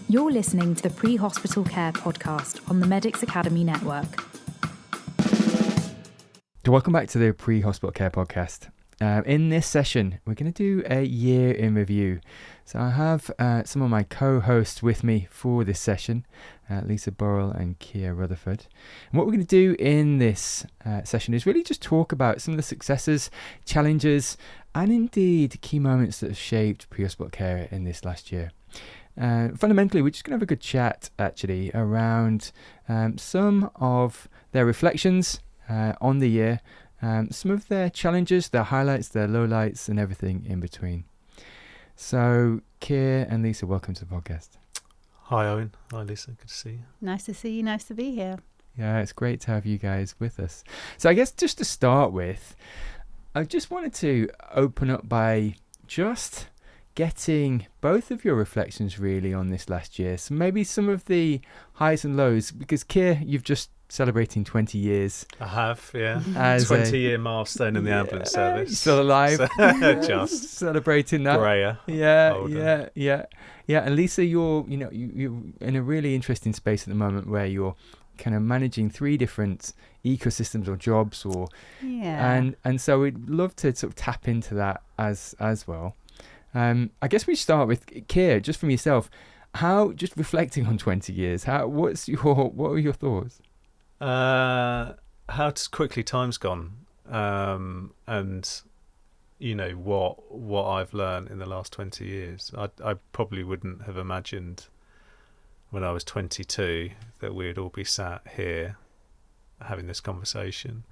You're listening to the Pre-Hospital Care podcast on the Medics Academy Network. Welcome back to the Pre-Hospital Care podcast. In this session, we're going to do a year in review. So I have some of my co-hosts with me for this session, Lisa Burrell and Kia Rutherford. And what we're going to do in this session is really just talk about some of the successes, challenges, and indeed key moments that have shaped pre-hospital care in this last year. Fundamentally, we're just going to have a good chat actually around some of their reflections on the year, some of their challenges, their highlights, their lowlights, and everything in between. So, Keir and Lisa, welcome to the podcast. Hi, Owen. Hi, Lisa. Good to see you. Nice to see you. Nice to be here. Yeah, it's great to have you guys with us. So I guess just to start with, I just wanted to open up by just getting both of your reflections really on this last year. So maybe some of the highs and lows, because Keir, you've just celebrating 20 years. I have, yeah. As 20-year milestone in the ambulance service. Still alive. Just celebrating that. Grayer. Yeah. And Lisa, you're in a really interesting space at the moment where you're kind of managing 3 different ecosystems or jobs, or and so we'd love to sort of tap into that as well. I guess we start with Keir, just from yourself. How, just reflecting on 20 years, what are your thoughts? How quickly time's gone, and what I've learned in the last 20 years. I probably wouldn't have imagined when I was 22 that we'd all be sat here having this conversation.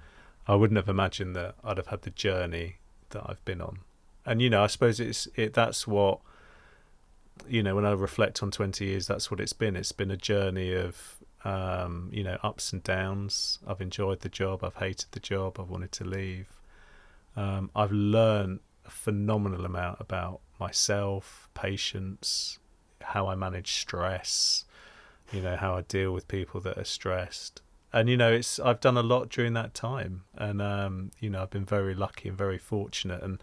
I wouldn't have imagined that I'd have had the journey that I've been on. And I suppose that's what, when I reflect on 20 years, that's what it's been. It's been a journey of ups and downs. I've enjoyed the job, I've hated the job, I've wanted to leave. I've learned a phenomenal amount about myself, patients, how I manage stress, how I deal with people that are stressed. And I've done a lot during that time, and I've been very lucky and very fortunate, and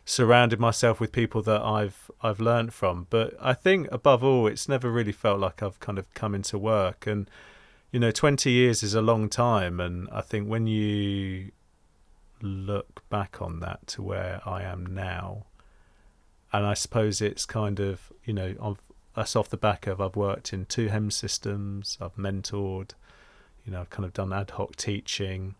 surrounded myself with people that I've learned from. But I think above all, it's never really felt like I've kind of come into work. And 20 years is a long time, and I think when you look back on that to where I am now, and I suppose it's kind of that's off the back of I've worked in 2 HEM systems, I've mentored, I've kind of done ad hoc teaching,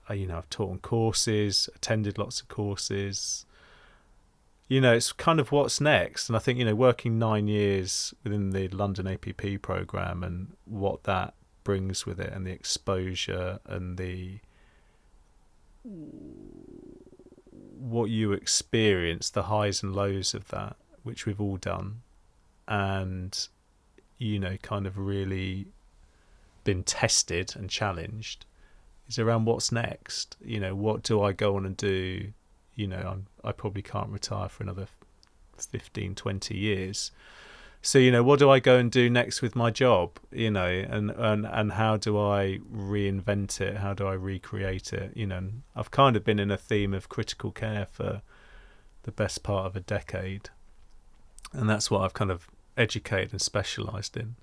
I've taught on courses, attended lots of courses. It's kind of what's next. And I think, working 9 years within the London APP programme and what that brings with it, and the exposure and what you experience, the highs and lows of that, which we've all done, and, kind of really been tested and challenged, is around what's next. What do I go on and do? I probably can't retire for another 15, 20 years. So, what do I go and do next with my job? And how do I reinvent it? How do I recreate it? And I've kind of been in a theme of critical care for the best part of a decade. And that's what I've kind of educated and specialised in,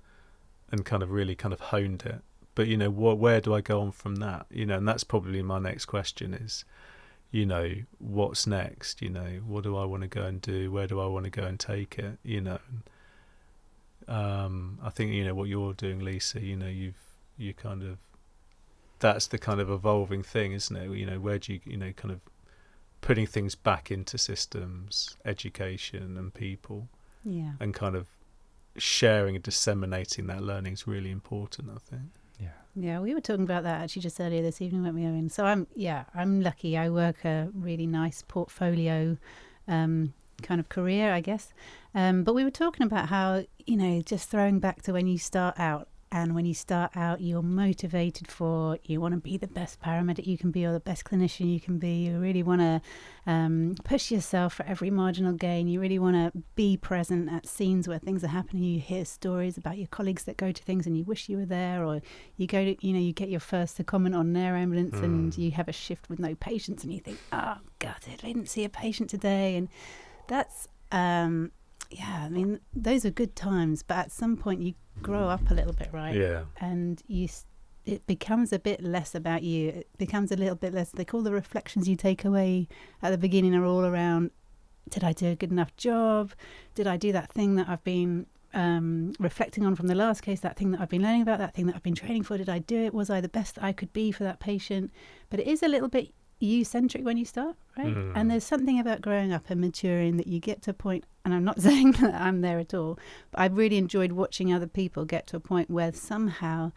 and kind of really kind of honed it. But, where do I go on from that? And that's probably my next question is, what's next? What do I want to go and do? Where do I want to go and take it? I think, what you're doing, Lisa, you kind of, that's the kind of evolving thing, isn't it? Where do you, kind of putting things back into systems, education and people, and kind of sharing and disseminating that learning is really important, I think. Yeah, we were talking about that actually just earlier this evening, weren't we, Owen? So I'm lucky. I work a really nice portfolio kind of career, I guess. But we were talking about how, just throwing back to when you start out, and when you start out, you're motivated you want to be the best paramedic you can be, or the best clinician you can be. You really want to push yourself for every marginal gain. You really want to be present at scenes where things are happening. You hear stories about your colleagues that go to things and you wish you were there, or you go to, you get your first to comment on their ambulance and you have a shift with no patients and you think, oh, God, I didn't see a patient today. And that's yeah, I mean, those are good times, but at some point you grow up a little bit, right? Yeah. And it becomes a bit less about you. It becomes a little bit less, like all the reflections you take away at the beginning are all around, did I do a good enough job? Did I do that thing that I've been reflecting on from the last case, that thing that I've been learning about, that thing that I've been training for? Did I do it? Was I the best I could be for that patient? But it is a little bit you-centric when you start, right? And there's something about growing up and maturing that you get to a point, and I'm not saying that I'm there at all, but I've really enjoyed watching other people get to a point where somehow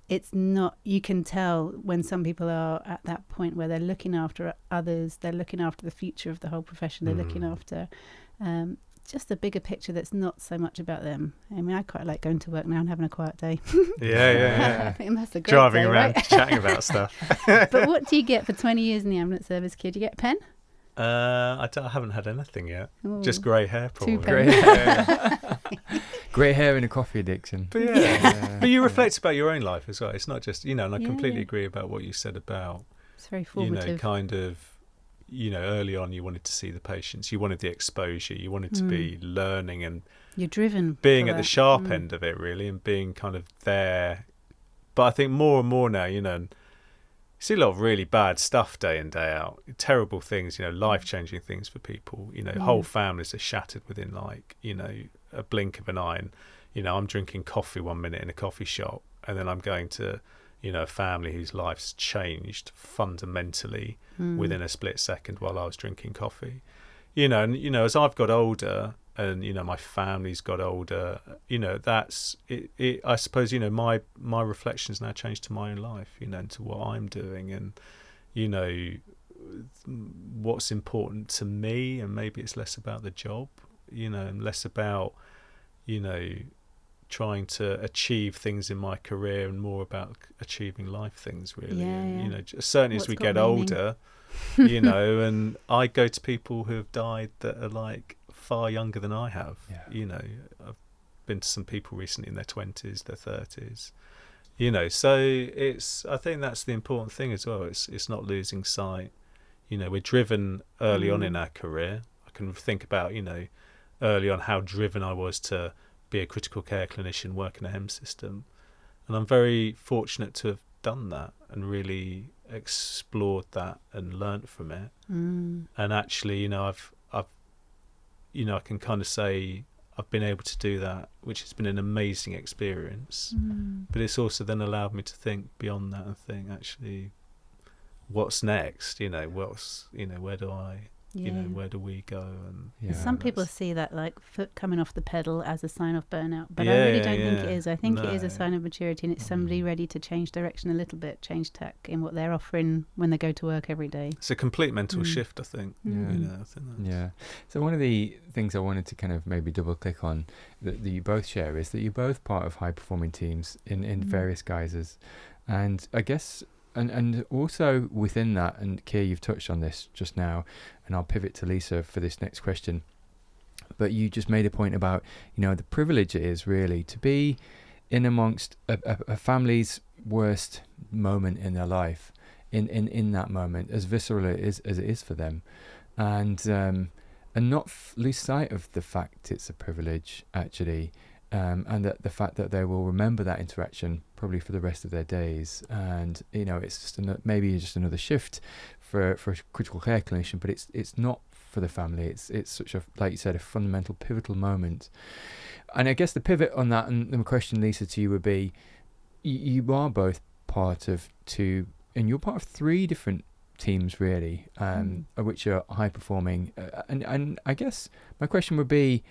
it's not, you can tell when some people are at that point where they're looking after others, they're looking after the future of the whole profession, they're looking after just a bigger picture that's not so much about them. I mean, I quite like going to work now and having a quiet day. Yeah. I think that's a great Driving day, around right? chatting about stuff. But what do you get for 20 years in the ambulance service, kid? You get a pen? I haven't had anything yet. Ooh. Just grey hair, probably. Grey Grey hair and a coffee addiction. But but you reflect about your own life as well. It's not just, and I completely agree about what you said about, It's very formative. kind of, early on you wanted to see the patients, you wanted the exposure, you wanted to be learning and You're driven. being for at the that. sharp end of it, really, and being kind of there. But I think more and more now, you see a lot of really bad stuff day in, day out. Terrible things, life-changing things for people. Whole families are shattered within, a blink of an eye. And, I'm drinking coffee 1 minute in a coffee shop, and then I'm going to, a family whose life's changed fundamentally within a split second while I was drinking coffee. And, as I've got older and, my family's got older, that's it. I suppose, my reflections now change to my own life, and to what I'm doing and, what's important to me, and maybe it's less about the job, and less about, trying to achieve things in my career and more about achieving life things, really. And, certainly as we get older, and I go to people who have died that are far younger than I have. I've been to some people recently in their 20s, their 30s, so I think that's the important thing as well. It's not losing sight. We're driven early on in our career. I can think about, early on how driven I was to be a critical care clinician, work in a HEM system, and I'm very fortunate to have done that and really explored that and learnt from it. And actually, I've I can kind of say I've been able to do that, which has been an amazing experience. But it's also then allowed me to think beyond that and think, actually, what's next? Where do I? Where do we go? And some people see that foot coming off the pedal as a sign of burnout, but I really don't think it is. I think it is a sign of maturity, and it's somebody ready to change direction a little bit, change tack in what they're offering when they go to work every day. It's a complete mental shift, I think. I think that's So one of the things I wanted to kind of maybe double click on that you both share is that you're both part of high performing teams in various guises, and I guess. And also within that, and Keir, you've touched on this just now, and I'll pivot to Lisa for this next question. But you just made a point about, the privilege it is really to be in amongst a family's worst moment in their life, in that moment, as visceral as it is for them, and not lose sight of the fact it's a privilege actually. And that the fact that they will remember that interaction probably for the rest of their days, and it's just maybe just another shift for a critical care clinician, but it's not for the family. It's such a, like you said, a fundamental pivotal moment. And I guess the pivot on that, and the question, Lisa, to you would be, you are both part of two, and you're part of three different teams really, which are high performing, and I guess my question would be,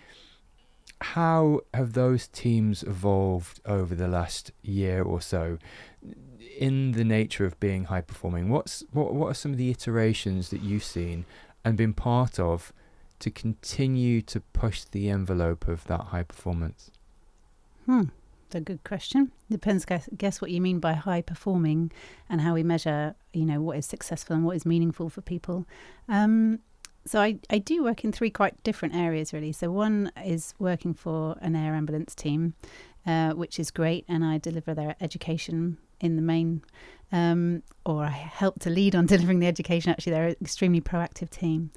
how have those teams evolved over the last year or so in the nature of being high performing? What are some of the iterations that you've seen and been part of to continue to push the envelope of that high performance? That's a good question. Depends, guess what you mean by high performing and how we measure, what is successful and what is meaningful for people. So I do work in three quite different areas, really. So one is working for an air ambulance team, which is great, and I deliver their education in the main, or I help to lead on delivering the education. Actually, they're an extremely proactive team.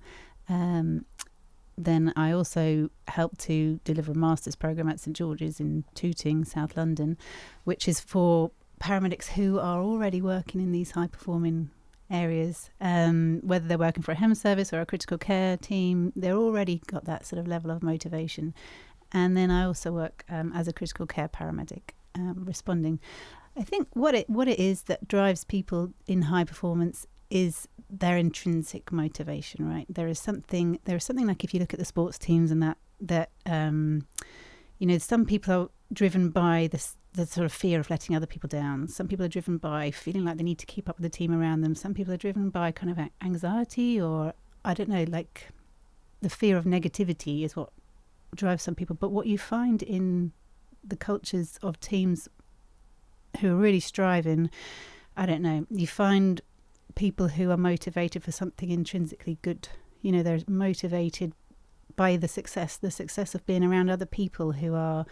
then I also helped to deliver a master's programme at St George's in Tooting, South London, which is for paramedics who are already working in these high-performing areas, whether they're working for a HEM service or a critical care team, they're already got that sort of level of motivation. And then I also work as a critical care paramedic, responding. I think what it is that drives people in high performance is their intrinsic motivation, right? There is something like, if you look at the sports teams and that some people are driven by the sort of fear of letting other people down. Some people are driven by feeling like they need to keep up with the team around them. Some people are driven by kind of anxiety, or I don't know, like the fear of negativity is what drives some people. But what you find in the cultures of teams who are really striving, I don't know, you find people who are motivated for something intrinsically good. They're motivated by the success of being around other people who are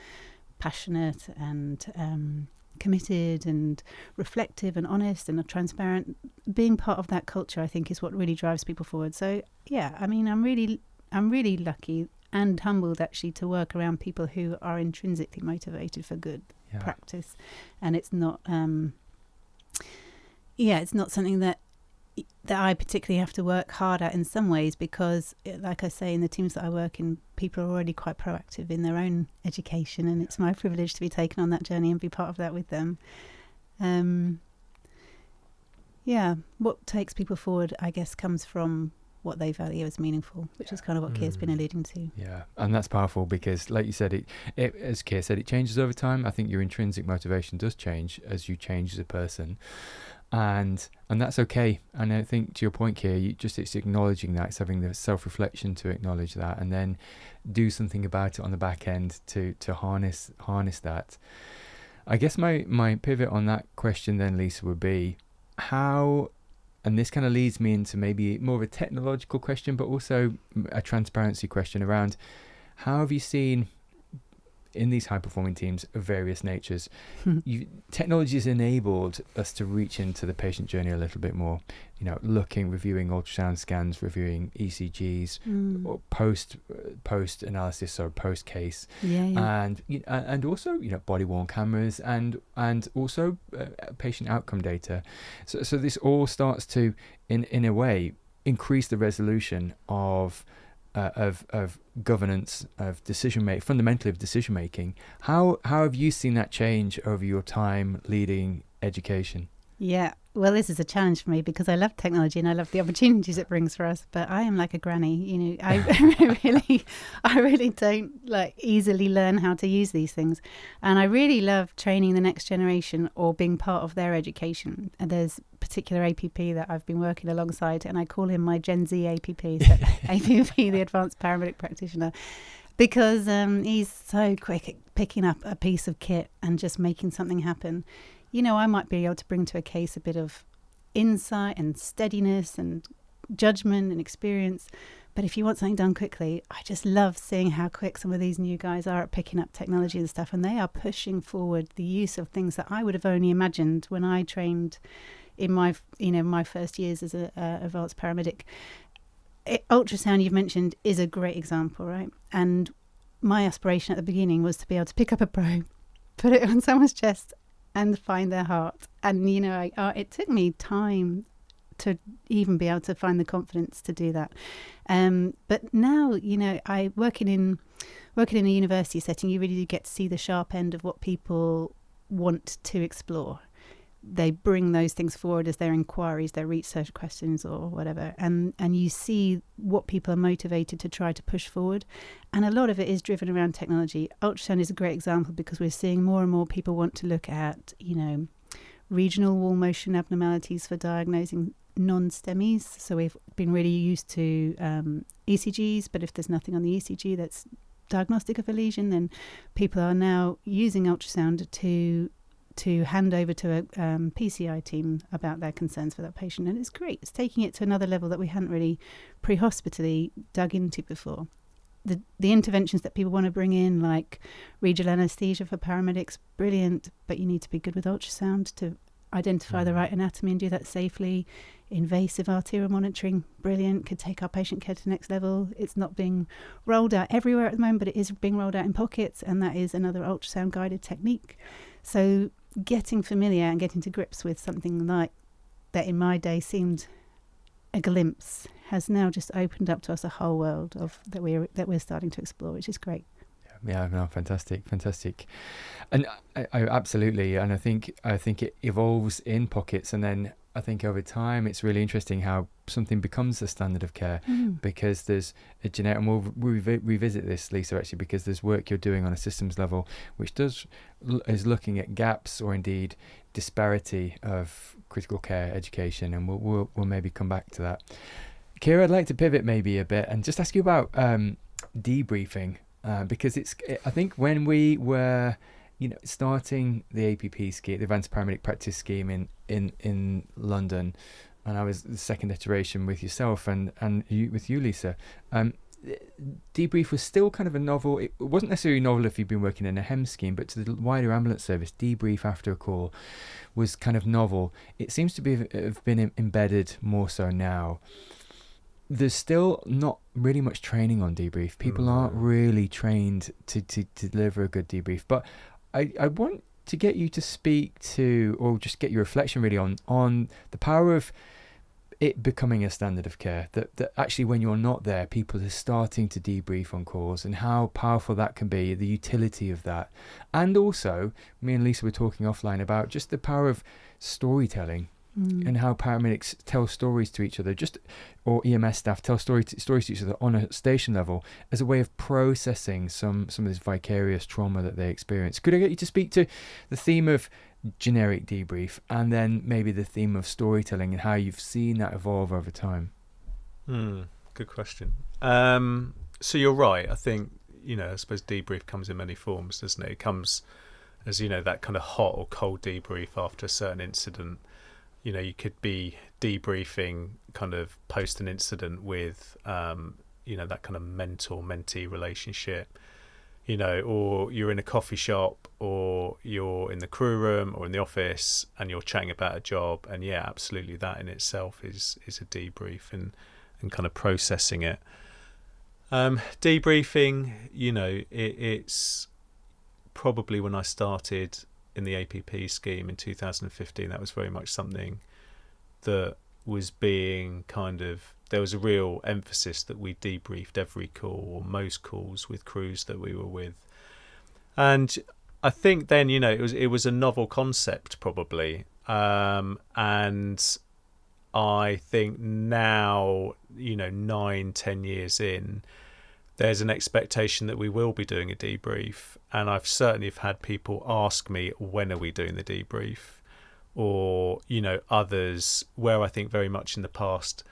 passionate and committed and reflective and honest and transparent. Being part of that culture, I think, is what really drives people forward. So yeah, I mean, I'm really lucky and humbled actually to work around people who are intrinsically motivated for good practice. And it's not it's not something that I particularly have to work hard at in some ways, because like I say, in the teams that I work in, people are already quite proactive in their own education, and it's my privilege to be taken on that journey and be part of that with them. What takes people forward, I guess, comes from what they value as meaningful, which is kind of what Keir's been alluding to. Yeah, and that's powerful, because like you said, it as Keir said, it changes over time. I think your intrinsic motivation does change as you change as a person. And that's okay. And I think, to your point, Keir, it's acknowledging that, it's having the self-reflection to acknowledge that, and then do something about it on the back end to harness that. I guess my pivot on that question then, Lisa, would be how, and this kind of leads me into maybe more of a technological question, but also a transparency question around how have you seen in these high-performing teams of various natures, technology has enabled us to reach into the patient journey a little bit more, reviewing ultrasound scans, reviewing ECGs, or post analysis or post case, and also body worn cameras and also patient outcome data. So this all starts to, in a way, increase the resolution of governance, of fundamentally of decision making. How have you seen that change over your time leading education? Yeah, well, this is a challenge for me because I love technology and I love the opportunities it brings for us. But I am like a granny, I really don't easily learn how to use these things, and I really love training the next generation or being part of their education. And there's a particular APP that I've been working alongside, and I call him my Gen Z APP, so APP, the Advanced Paramedic Practitioner, because he's so quick at picking up a piece of kit and just making something happen. I might be able to bring to a case a bit of insight and steadiness and judgment and experience. But if you want something done quickly, I just love seeing how quick some of these new guys are at picking up technology and stuff. And they are pushing forward the use of things that I would have only imagined when I trained in my first years as a advanced paramedic. Ultrasound, you've mentioned, is a great example, right? And my aspiration at the beginning was to be able to pick up a probe, put it on someone's chest, and find their heart. And it took me time to even be able to find the confidence to do that. But now, I working in a university setting, you really do get to see the sharp end of what people want to explore. They bring those things forward as their inquiries, their research questions or whatever, and you see what people are motivated to try to push forward. And a lot of it is driven around technology. Ultrasound is a great example because we're seeing more and more people want to look at, regional wall motion abnormalities for diagnosing non-STEMIs. So we've been really used to ECGs, but if there's nothing on the ECG that's diagnostic of a lesion, then people are now using ultrasound to hand over to a PCI team about their concerns for that patient. And it's great. It's taking it to another level that we hadn't really pre-hospitally dug into before. The interventions that people want to bring in, like regional anaesthesia for paramedics, brilliant, but you need to be good with ultrasound to identify the right anatomy and do that safely. invasive arterial monitoring, brilliant, could take our patient care to the next level. It's not being rolled out everywhere at the moment, but it is being rolled out in pockets, and that is another ultrasound guided technique. So getting familiar and getting to grips with something like that in my day seemed a glimpse has now just opened up to us a whole world of that we're starting to explore, which is great. Yeah, no, fantastic, and I absolutely, and I think it evolves in pockets, and then I think over time it's really interesting how something becomes the standard of care, because there's a genetic, and we'll revisit this, Lisa, actually, because there's work you're doing on a systems level which is looking at gaps or indeed disparity of critical care education, and we'll maybe come back to that. Kira, I'd like to pivot maybe a bit and just ask you about debriefing. Because I think when we were, starting the APP scheme, the Advanced Paramedic Practice Scheme in London, and I was the second iteration with yourself and with you, Lisa, debrief was still kind of a novel. It wasn't necessarily novel if you've been working in a HEM scheme, but to the wider ambulance service, debrief after a call was kind of novel. It seems to have been embedded more so now. There's still not really much training on debrief. People aren't really trained to deliver a good debrief. But I want to get you to speak to, or just get your reflection really on the power of it becoming a standard of care. That actually when you're not there, people are starting to debrief on calls, and how powerful that can be, the utility of that. And also, me and Lisa were talking offline about just the power of storytelling. And how paramedics tell stories to each other, or EMS staff tell stories to each other on a station level as a way of processing some of this vicarious trauma that they experience. Could I get you to speak to the theme of generic debrief, and then maybe the theme of storytelling and how you've seen that evolve over time? Good question. So you're right. I think, I suppose debrief comes in many forms, doesn't it? It comes as, that kind of hot or cold debrief after a certain incident. You could be debriefing kind of post an incident with, that kind of mentor-mentee relationship, or you're in a coffee shop, or you're in the crew room or in the office and you're chatting about a job. And yeah, absolutely, that in itself is a debrief and kind of processing it. Debriefing, it's probably when I started in the APP scheme in 2015, that was very much something that was being there was a real emphasis that we debriefed every call, or most calls, with crews that we were with. And I think then, it was a novel concept probably. And I think now, 9-10 years in, there's an expectation that we will be doing a debrief, and I've certainly had people ask me, when are we doing the debrief? Or, others where I think very much in the past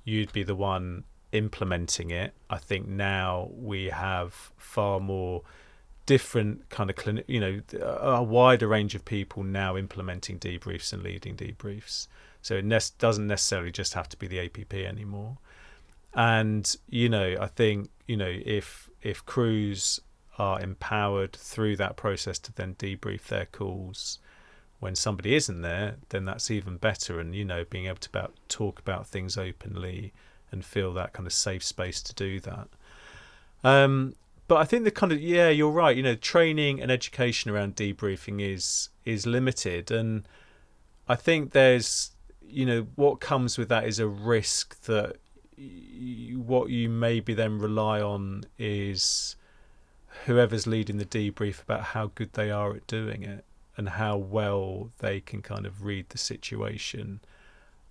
you'd be the one implementing it. I think now we have far more different kind of a wider range of people now implementing debriefs and leading debriefs. So it doesn't necessarily just have to be the APP anymore. And, I think, if crews are empowered through that process to then debrief their calls when somebody isn't there, then that's even better. And, being able to talk about things openly and feel that kind of safe space to do that. But I think you're right. Training and education around debriefing is limited. And I think there's, what comes with that is a risk that what you maybe then rely on is whoever's leading the debrief about how good they are at doing it and how well they can kind of read the situation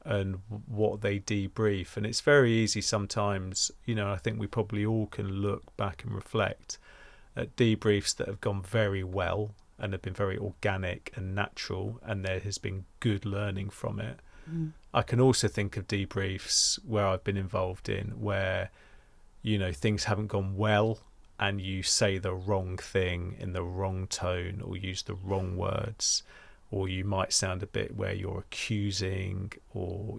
and what they debrief. And it's very easy sometimes, I think we probably all can look back and reflect at debriefs that have gone very well and have been very organic and natural, and there has been good learning from it. I can also think of debriefs where I've been involved in where, things haven't gone well and you say the wrong thing in the wrong tone or use the wrong words, or you might sound a bit where you're accusing, or,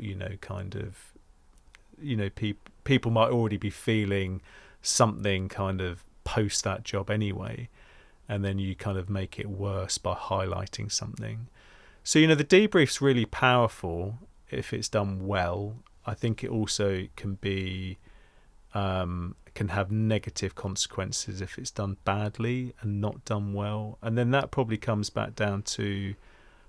people might already be feeling something kind of post that job anyway, and then you kind of make it worse by highlighting something. So, the debrief's really powerful if it's done well, I think it also can be can have negative consequences if it's done badly and not done well. And then that probably comes back down to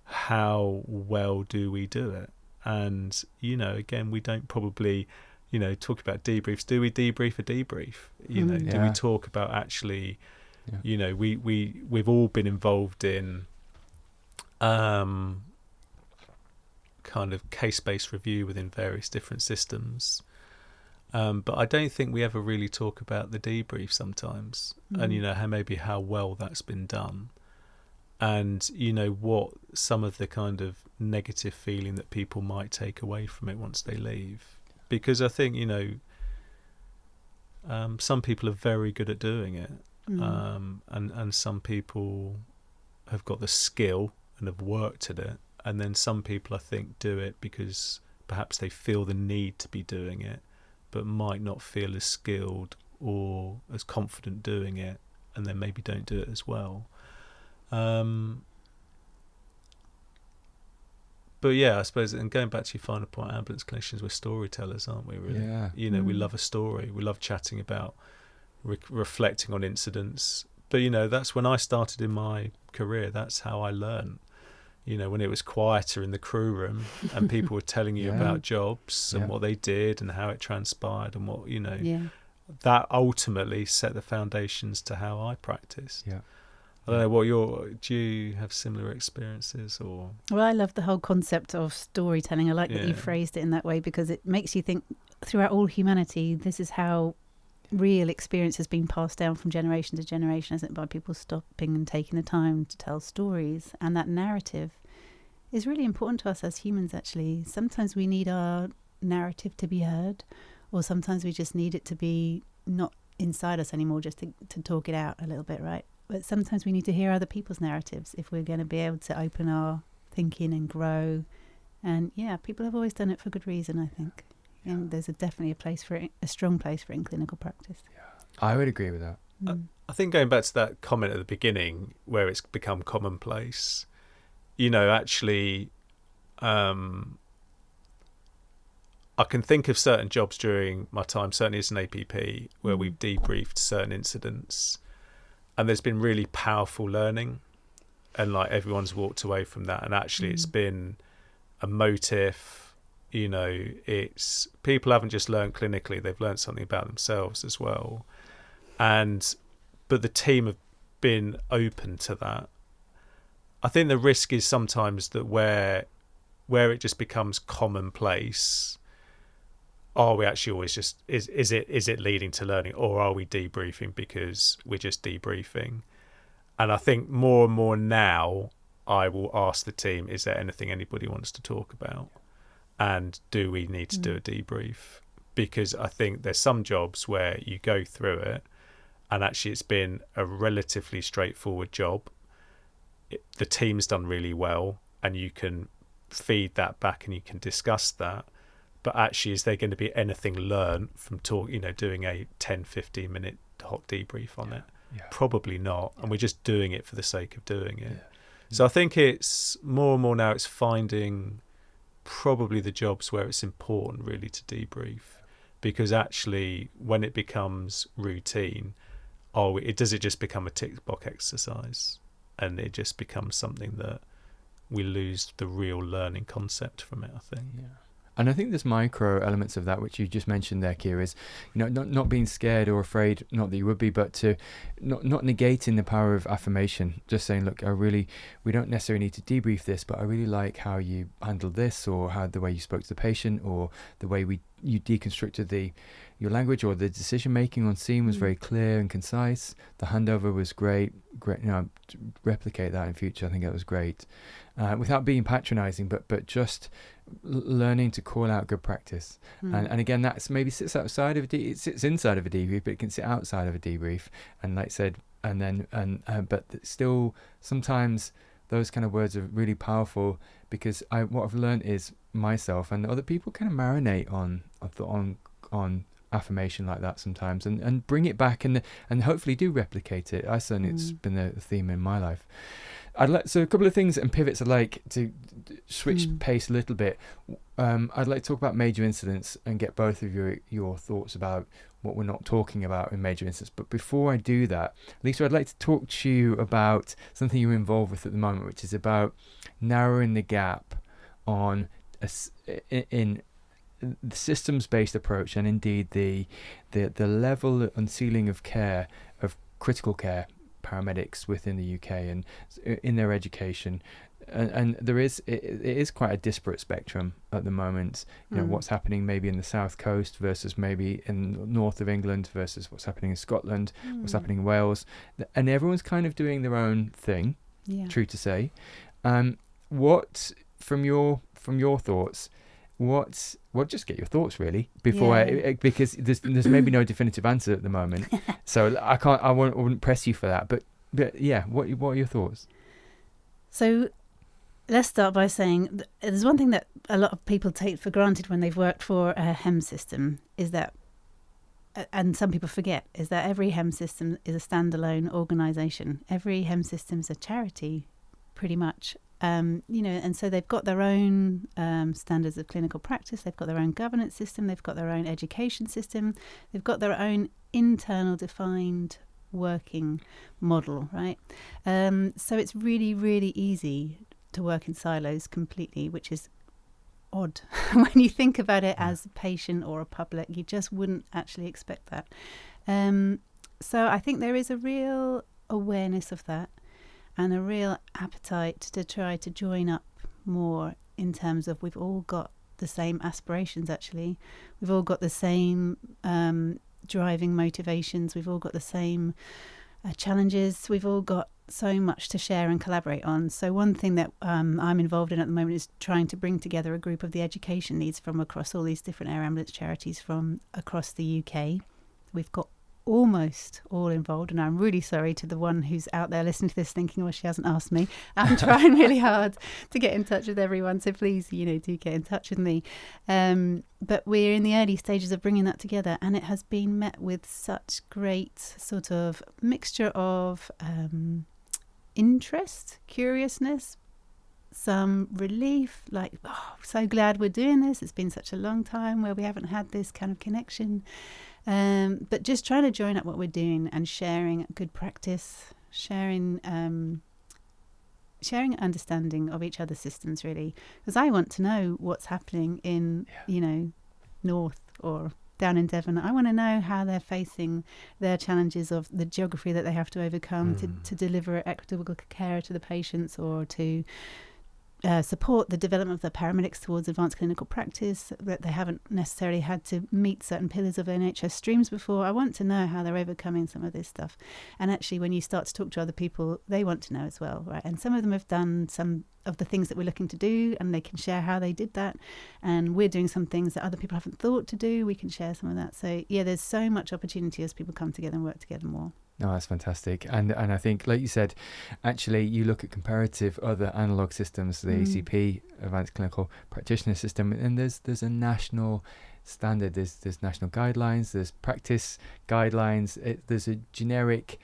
how well do we do it. And, you know, again, we don't probably, you know, talk about debriefs. Do we debrief a debrief? You know, do we talk about actually, you know, we've all been involved in kind of case-based review within various different systems. But I don't think we ever really talk about the debrief sometimes, and, you know, how well that's been done, and, you know, what some of the kind of negative feeling that people might take away from it once they leave. Because I think, you know, some people are very good at doing it, and some people have got the skill and have worked at it, and then some people, I think, do it because perhaps they feel the need to be doing it, but might not feel as skilled or as confident doing it, and then maybe don't do it as well. But yeah, I suppose, and going back to your final point, ambulance clinicians, we're storytellers, aren't we, really? Yeah. You know, we love a story. We love chatting about, reflecting on incidents. But, you know, that's when I started in my career. That's how I learned. You know, when it was quieter in the crew room and people were telling you about jobs and what they did and how it transpired and what, you know, that ultimately set the foundations to how I practice. Yeah. I don't know do you have similar experiences or? Well, I love the whole concept of storytelling. I like that you phrased it in that way, because it makes you think throughout all humanity, this is how real experience has been passed down from generation to generation, isn't it? By people stopping and taking the time to tell stories. And that narrative is really important to us as humans, actually. Sometimes we need our narrative to be heard, or sometimes we just need it to be not inside us anymore, just to talk it out a little bit, right? But sometimes we need to hear other people's narratives if we're going to be able to open our thinking and grow. And people have always done it for good reason, I think. And there's definitely a strong place for it in clinical practice. I would agree with that. I think going back to that comment at the beginning where it's become commonplace, you know, actually, I can think of certain jobs during my time, certainly as an APP, where we've debriefed certain incidents and there's been really powerful learning, and like everyone's walked away from that, and actually it's been a motive. You know, it's people haven't just learned clinically, they've learned something about themselves as well. But the team have been open to that. I think the risk is sometimes that where it just becomes commonplace, are we actually always just, is it leading to learning, or are we debriefing because we're just debriefing? And I think more and more now I will ask the team, is there anything anybody wants to talk about? And do we need to do a debrief? Because I think there's some jobs where you go through it and actually it's been a relatively straightforward job. The team's done really well and you can feed that back and you can discuss that. But actually, is there going to be anything learned from doing a 10-15 minute hot debrief on it? Probably not. And we're just doing it for the sake of doing it. So I think it's more and more now it's finding probably the jobs where it's important really to debrief, because actually when it becomes routine, does it just become a tick box exercise, and it just becomes something that we lose the real learning concept from it, I think. And I think there's micro elements of that, which you just mentioned there, Keir, is, you know, not being scared or afraid, not that you would be, but to not negating the power of affirmation. Just saying, look, we don't necessarily need to debrief this, but I really like how you handled this, or how the way you spoke to the patient, or the way you deconstructed your language, or the decision making on scene was very clear and concise. The handover was great. You know, replicate that in future. I think that was great, without being patronising, but just learning to call out good practice. And again, that's maybe sits outside of it sits inside of a debrief, but it can sit outside of a debrief. And like I said, but still sometimes those kind of words are really powerful, because what I've learned is myself and other people kind of marinate on affirmation like that sometimes, and bring it back and hopefully do replicate it. I certainly, it's been a theme in my life. So a couple of things and pivots I'd like to switch pace a little bit. I'd like to talk about major incidents and get both of your thoughts about what we're not talking about in major incidents. But before I do that, Lisa, I'd like to talk to you about something you're involved with at the moment, which is about narrowing the gap on in the systems-based approach, and indeed the level and ceiling of care of critical care paramedics within the UK and in their education, and it is quite a disparate spectrum at the moment. You know, what's happening maybe in the south coast versus maybe in the north of England versus what's happening in Scotland, what's happening in Wales, and everyone's kind of doing their own thing. True to say. What from your thoughts? What just get your thoughts really before because there's maybe no definitive answer at the moment, so I wouldn't press you for that, but yeah, what are your thoughts? So let's start by saying there's one thing that a lot of people take for granted when they've worked for a HEM system is that, and some people forget, is that every HEM system is a standalone organisation. Every HEM system is a charity, pretty much. And so they've got their own standards of clinical practice, they've got their own governance system, they've got their own education system, they've got their own internal defined working model, right? So it's really, really easy to work in silos completely, which is odd when you think about it as a patient or a public. You just wouldn't actually expect that. So I think there is a real awareness of that, and a real appetite to try to join up more in terms of we've all got the same aspirations, actually. We've all got the same driving motivations. We've all got the same challenges. We've all got so much to share and collaborate on. So one thing that I'm involved in at the moment is trying to bring together a group of the education leads from across all these different air ambulance charities from across the UK. We've got almost all involved, and I'm really sorry to the one who's out there listening to this thinking, well, she hasn't asked me. I'm trying really hard to get in touch with everyone, so please, do get in touch with me. But we're in the early stages of bringing that together, and it has been met with such great sort of mixture of interest, curiousness, some relief, like, oh, so glad we're doing this. It's been such a long time where we haven't had this kind of connection. But just trying to join up what we're doing and sharing good practice, sharing understanding of each other's systems, really, because I want to know what's happening in north or down in Devon. I want to know how they're facing their challenges of the geography that they have to overcome to deliver equitable care to the patients, or to support the development of the paramedics towards advanced clinical practice, that they haven't necessarily had to meet certain pillars of NHS streams before. I want to know how they're overcoming some of this stuff. And actually, when you start to talk to other people, they want to know as well, right? And some of them have done some of the things that we're looking to do, and they can share how they did that. And we're doing some things that other people haven't thought to do. We can share some of that. So yeah, there's so much opportunity as people come together and work together more. No, that's fantastic. And I think, like you said, actually, you look at comparative other analog systems, the ACP, Advanced Clinical Practitioner System, and there's a national standard, there's national guidelines, there's practice guidelines, there's a generic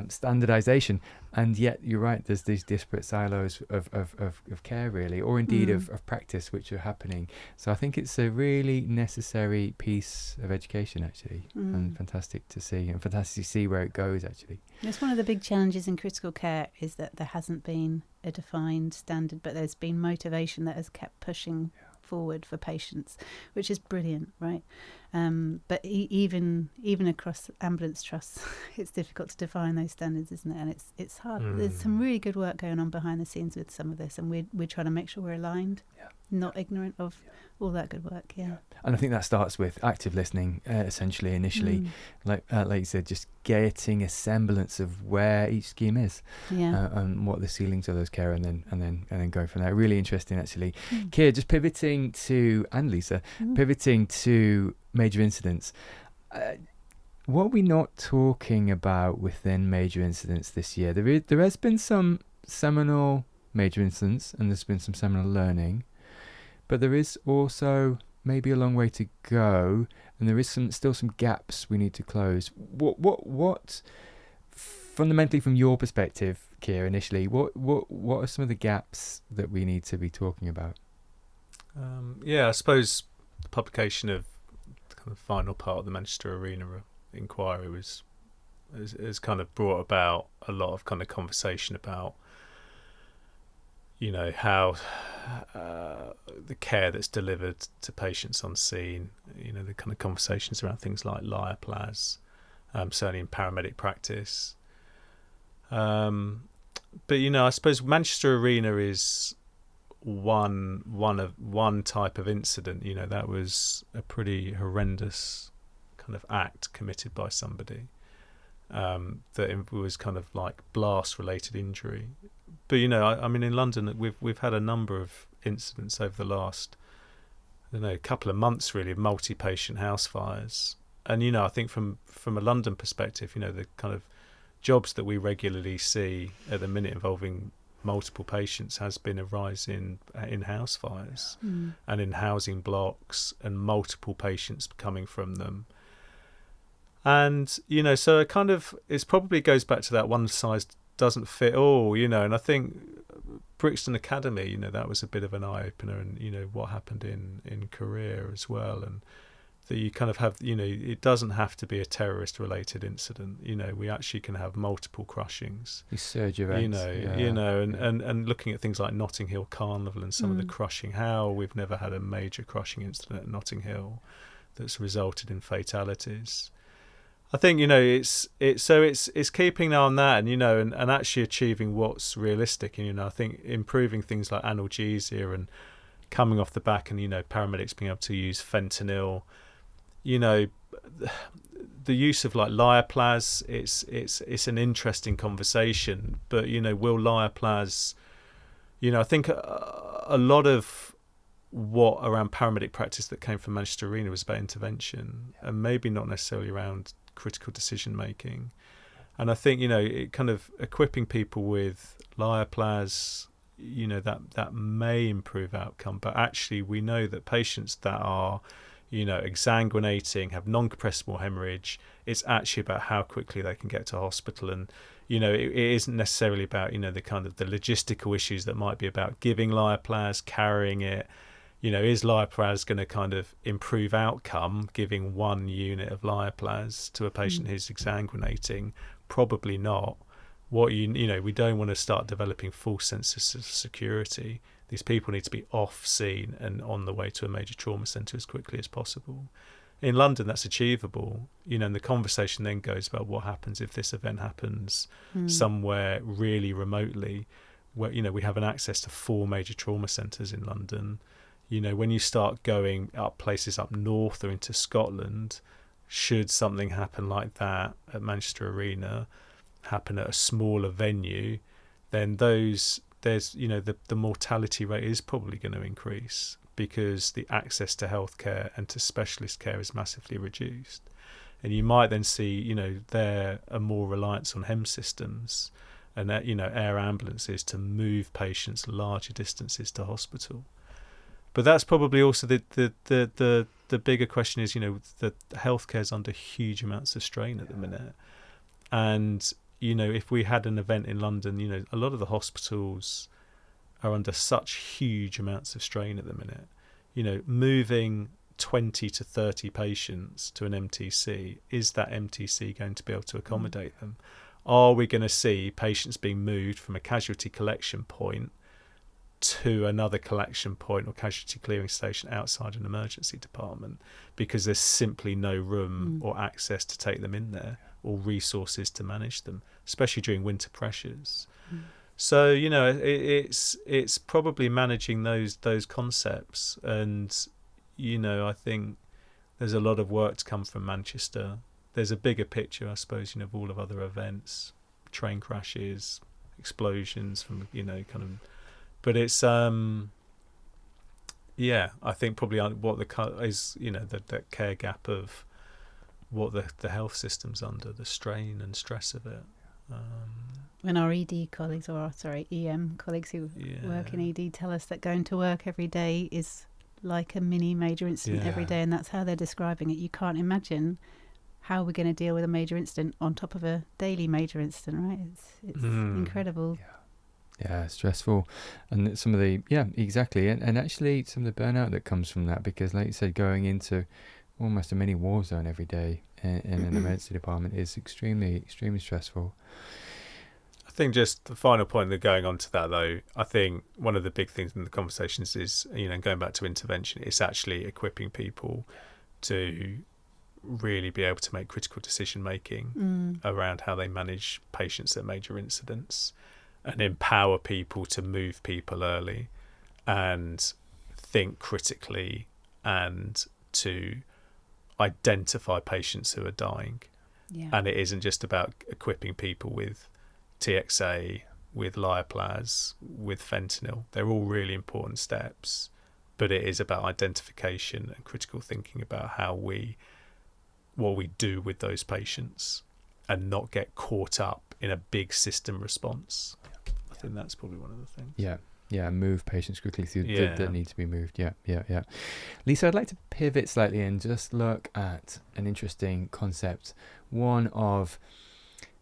standardization, and yet you're right, there's these disparate silos of care, really, or indeed of practice, which are happening. So I think it's a really necessary piece of education, actually, and fantastic to see, and fantastic to see where it goes, actually. It's one of the big challenges in critical care is that there hasn't been a defined standard, but there's been motivation that has kept pushing forward for patients, which is brilliant, right? But even across ambulance trusts, it's difficult to define those standards, isn't it? And it's hard. There's some really good work going on behind the scenes with some of this, and we're trying to make sure we're aligned, not ignorant of all that good work. Yeah. And I think that starts with active listening, essentially, initially, like you said, just getting a semblance of where each scheme is, and what the ceilings of those care, and then going from there. Really interesting, actually. Keir, just pivoting to, and Lisa, pivoting to major incidents. What are we not talking about within major incidents this year? There has been some seminal major incidents, and there's been some seminal learning, but there is also maybe a long way to go, and there is still some gaps we need to close. What fundamentally, from your perspective, Keir, initially, what are some of the gaps that we need to be talking about? I suppose the publication of the kind of final part of the Manchester Arena inquiry has kind of brought about a lot of kind of conversation about, you know, how the care that's delivered to patients on scene, you know, the kind of conversations around things like lyoplas, certainly in paramedic practice. But, you know, I suppose Manchester Arena is one type of incident. You know, that was a pretty horrendous kind of act committed by somebody, that it was kind of like blast related injury. But, you know, I mean, in London we've had a number of incidents over the last, I don't know, couple of months really, of multi-patient house fires. And, you know, I think from a London perspective, you know, the kind of jobs that we regularly see at the minute involving multiple patients has been a rise in house fires and in housing blocks and multiple patients coming from them. And, you know, so it probably goes back to that one size doesn't fit all, you know. And I think Brixton Academy, you know, that was a bit of an eye-opener, and, you know, what happened in Korea as well. And that you kind of have, you know, it doesn't have to be a terrorist-related incident. You know, we actually can have multiple crushings. These surge events. And looking at things like Notting Hill Carnival and some of the crushing, how we've never had a major crushing incident at Notting Hill that's resulted in fatalities. I think, you know, it's keeping an eye on that, and, you know, and actually achieving what's realistic. And, you know, I think improving things like analgesia and coming off the back, and, you know, paramedics being able to use fentanyl. You know, the use of like lyoplas, it's an interesting conversation. But, you know, will lyoplas, you know, I think a lot of what around paramedic practice that came from Manchester Arena was about intervention, and maybe not necessarily around critical decision making. And I think, you know, it kind of equipping people with lyoplas, you know, that may improve outcome. But actually we know that patients that are, you know, exsanguinating, have non-compressible hemorrhage, it's actually about how quickly they can get to hospital. And, you know, it isn't necessarily about, you know, the kind of the logistical issues that might be about giving lyoplas, carrying it. You know, is lyoplas going to kind of improve outcome, giving 1 unit of lyoplas to a patient who's exsanguinating? Probably not. You know, we don't want to start developing false senses of security. These people need to be off scene and on the way to a major trauma centre as quickly as possible. In London, that's achievable. You know, and the conversation then goes about what happens if this event happens somewhere really remotely, where, you know, we have an access to 4 major trauma centres in London. You know, when you start going up places up north or into Scotland, should something happen like that at Manchester Arena, happen at a smaller venue, then there's, you know, the mortality rate is probably going to increase, because the access to healthcare and to specialist care is massively reduced. And you might then see, you know, there are more reliance on HEM systems and, you know, air ambulances to move patients larger distances to hospital. But that's probably also the bigger question is, you know, that healthcare is under huge amounts of strain at the minute. And, you know, if we had an event in London, you know, a lot of the hospitals are under such huge amounts of strain at the minute. You know, moving 20 to 30 patients to an MTC, is that MTC going to be able to accommodate them? Are we going to see patients being moved from a casualty collection point to another collection point or casualty clearing station outside an emergency department because there's simply no room or access to take them in there, or resources to manage them, especially during winter pressures? So, you know, it's probably managing those concepts. And, you know, I think there's a lot of work to come from Manchester. There's a bigger picture, I suppose, you know, of all of other events, train crashes, explosions from, you know, kind of. But it's I think probably what is, you know, the care gap of what the health system's under, the strain and stress of it. When our ED colleagues, EM colleagues who work in ED tell us that going to work every day is like a mini major incident every day, and that's how they're describing it. You can't imagine how we're going to deal with a major incident on top of a daily major incident, right? It's incredible. Yeah, stressful. And some of the, exactly. And actually some of the burnout that comes from that, because like you said, going into almost a mini war zone every day in an emergency department is extremely, extremely stressful. I think just the final point that going on to that, though, I think one of the big things in the conversations is, going back to intervention, it's actually equipping people to really be able to make critical decision making around how they manage patients at major incidents, and empower people to move people early and think critically and to identify patients who are dying. Yeah. And it isn't just about equipping people with TXA, with Lioplaz, with fentanyl. They're all really important steps, but it is about identification and critical thinking about what we do with those patients and not get caught up in a big system response. I think that's probably one of the things. Yeah, move patients quickly through that need to be moved. Yeah. Lisa, I'd like to pivot slightly and just look at an interesting concept, one of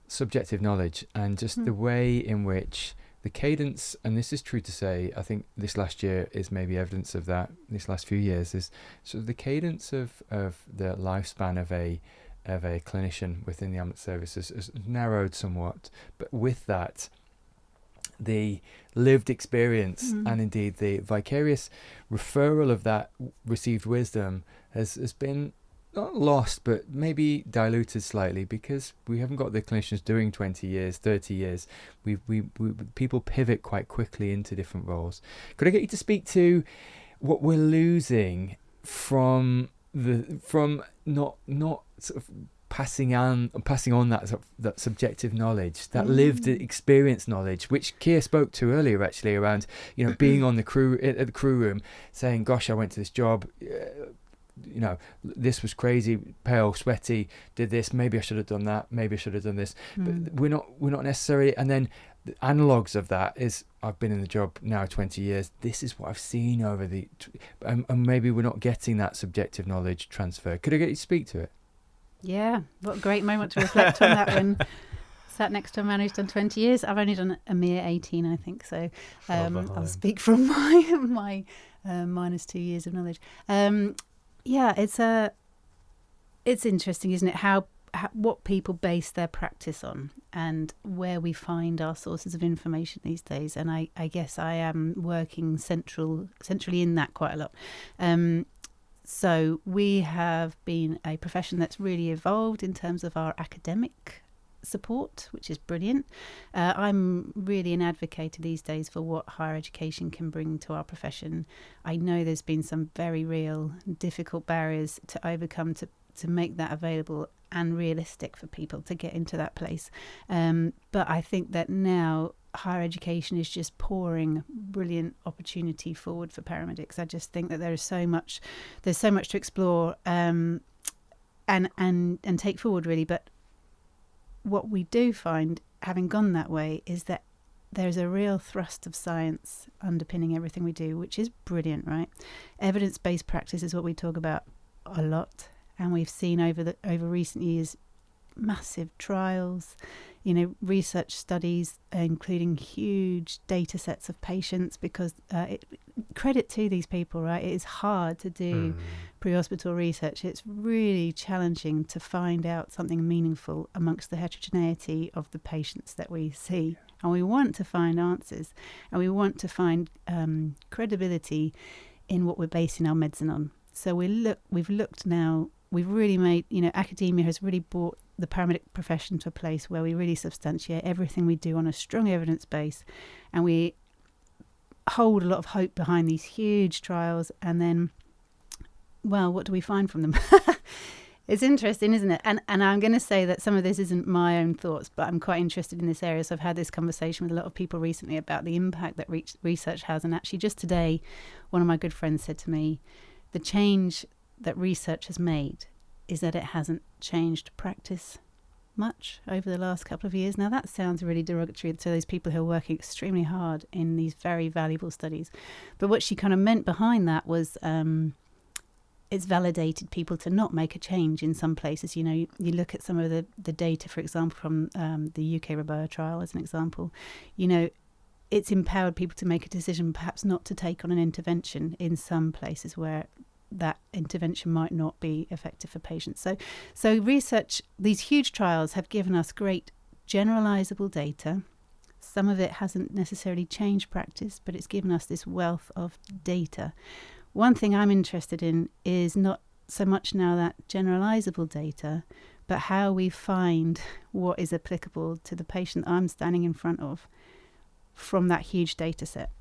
subjective knowledge, and just the way in which the cadence, and this is true to say, I think this last year is maybe evidence of that, this last few years, is sort of the cadence of the lifespan of a clinician within the ambulance service has narrowed somewhat, but with that, the lived experience and indeed the vicarious referral of that received wisdom has been not lost, but maybe diluted slightly, because we haven't got the clinicians doing 20 years, 30 years. We people pivot quite quickly into different roles. Could I get you to speak to what we're losing from not sort of passing on that sort of, that subjective knowledge, that lived experience knowledge, which Keir spoke to earlier, actually, around being on the crew at the crew room, saying, "Gosh, I went to this job. This was crazy, pale, sweaty. Did this? Maybe I should have done that. Maybe I should have done this." But we're not necessarily. And then the analogues of that is, I've been in the job now 20 years. This is what I've seen over and maybe we're not getting that subjective knowledge transfer. Could I get you to speak to it? Yeah, what a great moment to reflect on that when sat next to a man who's done 20 years. I've only done a mere 18, I think. So I'll speak from my minus 2 years of knowledge. It's interesting, isn't it? How what people base their practice on and where we find our sources of information these days. And I guess I am working centrally in that quite a lot. So we have been a profession that's really evolved in terms of our academic support, which is brilliant. I'm really an advocate these days for what higher education can bring to our profession. I know there's been some very real difficult barriers to overcome to make that available and realistic for people to get into that place. But I think that now higher education is just pouring brilliant opportunity forward for paramedics. I just think that there's so much to explore and take forward, really. But what we do find, having gone that way, is that there's a real thrust of science underpinning everything we do, which is brilliant, right? Evidence-based practice is what we talk about a lot, and we've seen over recent years massive trials, research studies, including huge data sets of patients, because credit to these people, right? It is hard to do pre-hospital research. It's really challenging to find out something meaningful amongst the heterogeneity of the patients that we see. And we want to find answers, and we want to find credibility in what we're basing our medicine on. So we've looked now, we've really made, academia has really brought the paramedic profession to a place where we really substantiate everything we do on a strong evidence base, and we hold a lot of hope behind these huge trials. And then, well, what do we find from them? It's interesting, isn't it? And I'm going to say that some of this isn't my own thoughts, but I'm quite interested in this area. So I've had this conversation with a lot of people recently about the impact that research has. And actually just today, one of my good friends said to me, the change that research has made is that it hasn't changed practice much over the last couple of years. Now, that sounds really derogatory to those people who are working extremely hard in these very valuable studies. But what she kind of meant behind that was it's validated people to not make a change in some places. You know, you look at some of the data, for example, from the UK Reboa trial as an example. You know, it's empowered people to make a decision perhaps not to take on an intervention in some places where that intervention might not be effective for patients. So research, these huge trials have given us great generalizable data. Some of it hasn't necessarily changed practice, but it's given us this wealth of data. One thing I'm interested in is not so much now that generalizable data, but how we find what is applicable to the patient I'm standing in front of from that huge data set.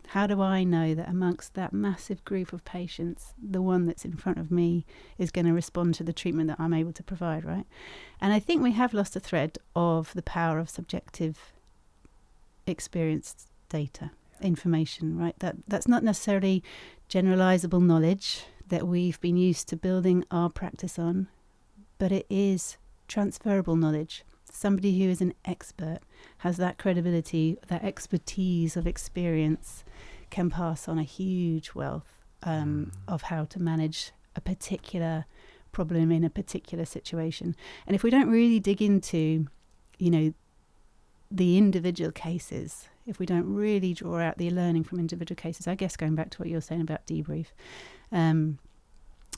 How do I know that amongst that massive group of patients, the one that's in front of me is going to respond to the treatment that I'm able to provide, right? And I think we have lost a thread of the power of subjective experienced data, information, right? That's not necessarily generalizable knowledge that we've been used to building our practice on, but it is transferable knowledge. Somebody who is an expert has that credibility, that expertise of experience, can pass on a huge wealth of how to manage a particular problem in a particular situation. And if we don't really dig into, you know, the individual cases, if we don't really draw out the learning from individual cases, I guess going back to what you were saying about debrief,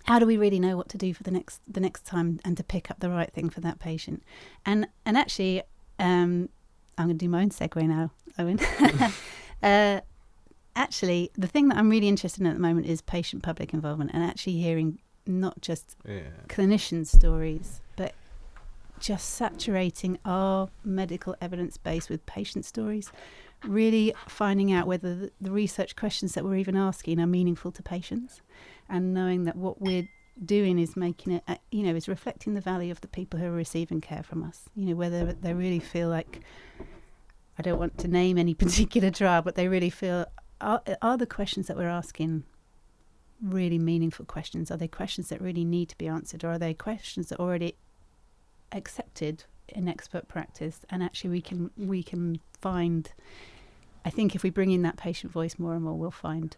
how do we really know what to do for the next time and to pick up the right thing for that patient? And actually, I'm going to do my own segue now, Owen. Actually, the thing that I'm really interested in at the moment is patient-public involvement, and actually hearing not just clinician stories, but just saturating our medical evidence base with patient stories, really finding out whether the research questions that we're even asking are meaningful to patients, and knowing that what we're doing is making it, is reflecting the value of the people who are receiving care from us. You know, whether they really feel like, I don't want to name any particular trial, but they really feel, are the questions that we're asking really meaningful questions? Are they questions that really need to be answered, or are they questions that are already accepted in expert practice? And actually we can find, I think if we bring in that patient voice more and more, we'll find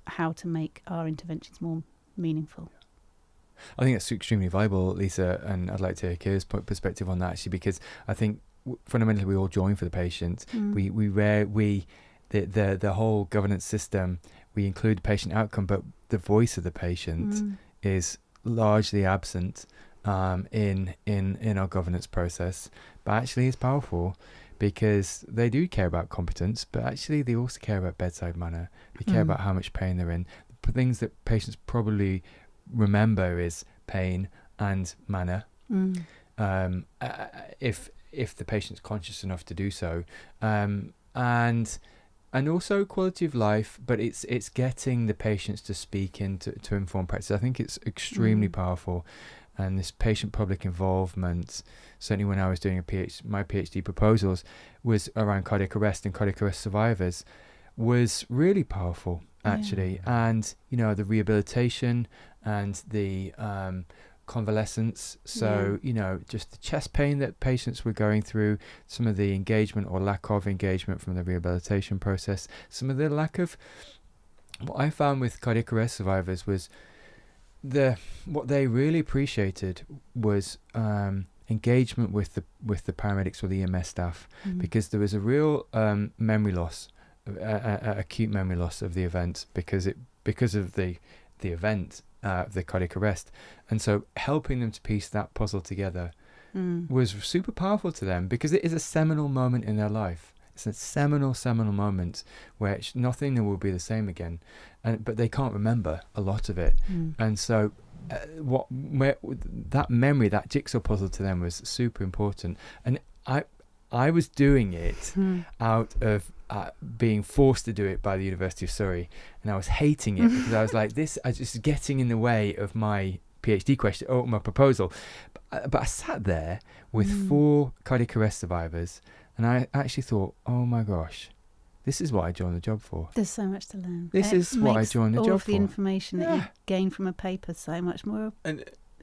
how to make our interventions more meaningful. I think that's extremely valuable, Lisa, and I'd like to hear Kira's perspective on that, actually, because I think fundamentally we all join for the patient. The whole governance system, we include patient outcome, but the voice of the patient is largely absent in our governance process, but actually it's powerful because they do care about competence, but actually they also care about bedside manner. They care about how much pain they're in. The things that patients probably remember is pain and manner, if the patient's conscious enough to do so, and also quality of life, but it's getting the patients to speak to inform practice. I think it's extremely powerful. And this patient public involvement, certainly when I was doing my PhD proposals, was around cardiac arrest and cardiac arrest survivors, was really powerful, actually. And, the rehabilitation and the convalescence. So, just the chest pain that patients were going through, some of the engagement or lack of engagement from the rehabilitation process, some of the lack of, what I found with cardiac arrest survivors was what they really appreciated was engagement with the paramedics or the EMS staff, because there was a real memory loss, acute memory loss of the event because of the event, the cardiac arrest, and so helping them to piece that puzzle together was super powerful to them, because it is a seminal moment in their life. It's a seminal moment where nothing will be the same again, but they can't remember a lot of it, and so that memory, that jigsaw puzzle to them was super important. And I was doing it out of being forced to do it by the University of Surrey, and I was hating it because I was like, this is just getting in the way of my PhD question or my proposal. But I sat there with 4 cardiac arrest survivors, and I actually thought, oh my gosh, this is what I joined the job for. There's so much to learn. This is what I joined the job for. All of the information that you gain from a paper so much more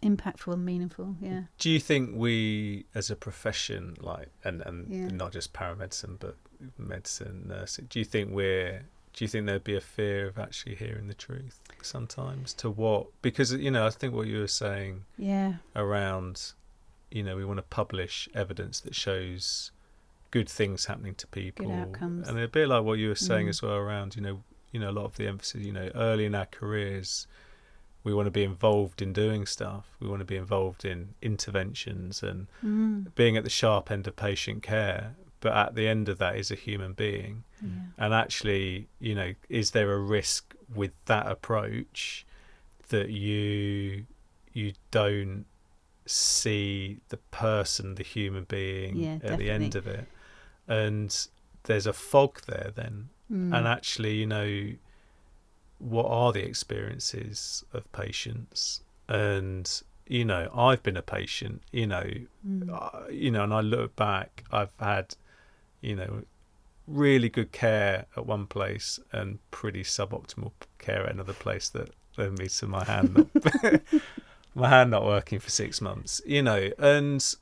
impactful and meaningful. Yeah. Do you think we, as a profession, and not just paramedicine, but medicine, nursing, do you think we're do you think there'd be a fear of actually hearing the truth sometimes? To what? Because, I think what you were saying around, we want to publish evidence that shows good things happening to people. Good outcomes. And a bit like what you were saying as well around, a lot of the emphasis, early in our careers, we want to be involved in doing stuff. We want to be involved in interventions and being at the sharp end of patient care. But at the end of that is a human being. Yeah. And actually, is there a risk with that approach that you don't see the person, the human being at the end of it? And there's a fog there then. And actually, what are the experiences of patients? And I've been a patient, and I look back, I've had really good care at one place and pretty suboptimal care at another place that led me to my hand not working for 6 months, and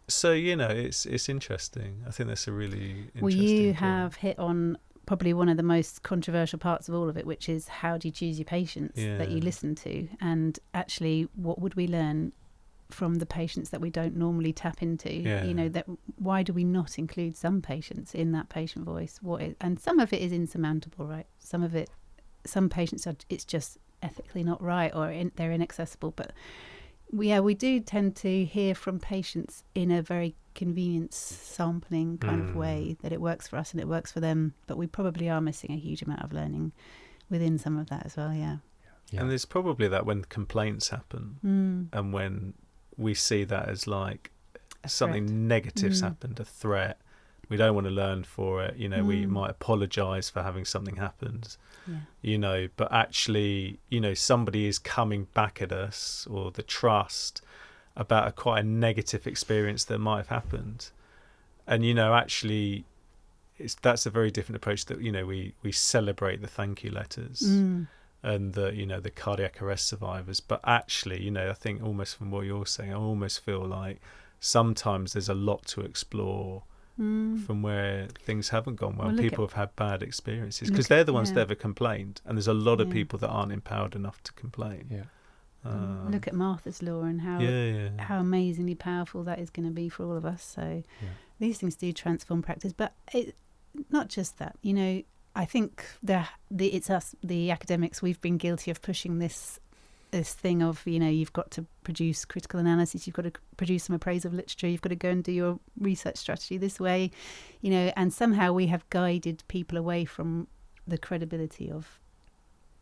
so it's interesting. I think that's a really interesting well, you point. have hit on probably one of the most controversial parts of all of it, which is how do you choose your patients that you listen to, and actually what would we learn from the patients that we don't normally tap into? That why do we not include some patients in that patient voice? And some of it is insurmountable, right? Some patients it's just ethically not right, or they're inaccessible. But we do tend to hear from patients in a very convenience sampling kind of way, that it works for us and it works for them, but we probably are missing a huge amount of learning within some of that as well. And there's probably that when complaints happen and when we see that as like something negative's happened, a threat, we don't want to learn for it, we might apologize for having something happened, but actually somebody is coming back at us, or the trust about quite a negative experience that might have happened. And actually that's a very different approach, that we celebrate the thank you letters and the cardiac arrest survivors, but actually I think almost from what you're saying, I almost feel like sometimes there's a lot to explore from where things haven't gone well. People have had bad experiences because they're the ones that ever complained, and there's a lot of people that aren't empowered enough to complain. Look at Martha's Law and how amazingly powerful that is going to be for all of us. So these things do transform practice, but not just that. I think it's us, the academics, we've been guilty of pushing this thing of, you've got to produce critical analysis, you've got to produce some appraisal of literature, you've got to go and do your research strategy this way, and somehow we have guided people away from the credibility of